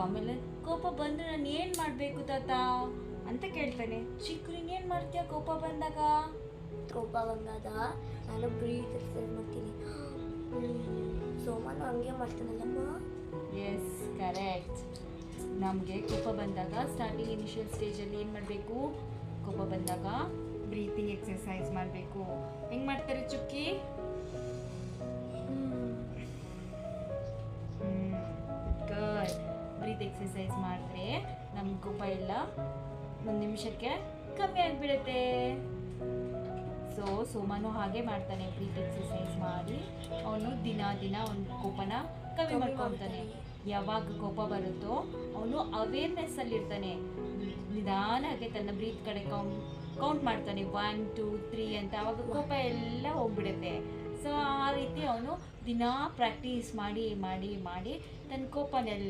ಆಮೇಲೆ ಕೋಪ ಬಂದರೆ ನಾನು ಏನು ಮಾಡಬೇಕು ತಾತ ಅಂತ ಕೇಳ್ತಾನೆ. ಚಿಕ್ಕು ನೀನೇನು ಮಾಡ್ತೀಯ ಕೋಪ ಬಂದಾಗ? ನಾನು ಬ್ರೀತ್ ಎಕ್ಸರ್ಸೈಸ್ ಮಾಡ್ತೀನಿ. ಸೋಮನು ಹಂಗೆ ಮಾಡ್ತಾನಲ್ಲಮ್ಮ. S, correct. ನಮಗೆ ಕೋಪ ಬಂದಾಗ ಸ್ಟಾರ್ಟಿಂಗ್ ಇನಿಷಿಯಲ್ ಸ್ಟೇಜಲ್ಲಿ ಏನು ಮಾಡಬೇಕು? ಕೋಪ ಬಂದಾಗ ಬ್ರೀತಿಂಗ್ ಎಕ್ಸರ್ಸೈಸ್ ಮಾಡಬೇಕು. ಹೆಂಗೆ ಮಾಡ್ತಾರೆ ಚುಕ್ಕಿ? ಗುಡ್. ಬ್ರೀತ್ ಎಕ್ಸರ್ಸೈಸ್ ಮಾಡಿದ್ರೆ ನಮ್ಮ ಕೋಪ ಎಲ್ಲ 1 ನಿಮಿಷಕ್ಕೆ ಕಮ್ಮಿ ಆಗಿಬಿಡುತ್ತೆ. ಸೊ ಸೋಮನು ಹಾಗೆ ಮಾಡ್ತಾನೆ, ಬ್ರೀತ್ ಎಕ್ಸರ್ಸೈಸ್ ಮಾಡಿ ಅವನು ದಿನ ಒಂದು ಕೋಪನ ಕಮ್ಮಿ ಮಾಡ್ಕೊತಾನೆ. ಯಾವಾಗ ಕೋಪ ಬರುತ್ತೋ ಅವನು ಅವೇರ್ನೆಸ್ಸಲ್ಲಿರ್ತಾನೆ. ನಿಧಾನಕ್ಕೆ ತನ್ನ ಬ್ರೀತ್ ಕಡೆ ಕೌಂಟ್ ಮಾಡ್ತಾನೆ, 1 2 3 ಅಂತ. ಆವಾಗ ಕೋಪ ಎಲ್ಲ ಹೋಗ್ಬಿಡುತ್ತೆ. ಸೊ ಆ ರೀತಿ ಅವನು ದಿನ ಪ್ರಾಕ್ಟೀಸ್ ಮಾಡಿ ಮಾಡಿ ಮಾಡಿ ತನ್ನ ಕೋಪನೆಲ್ಲ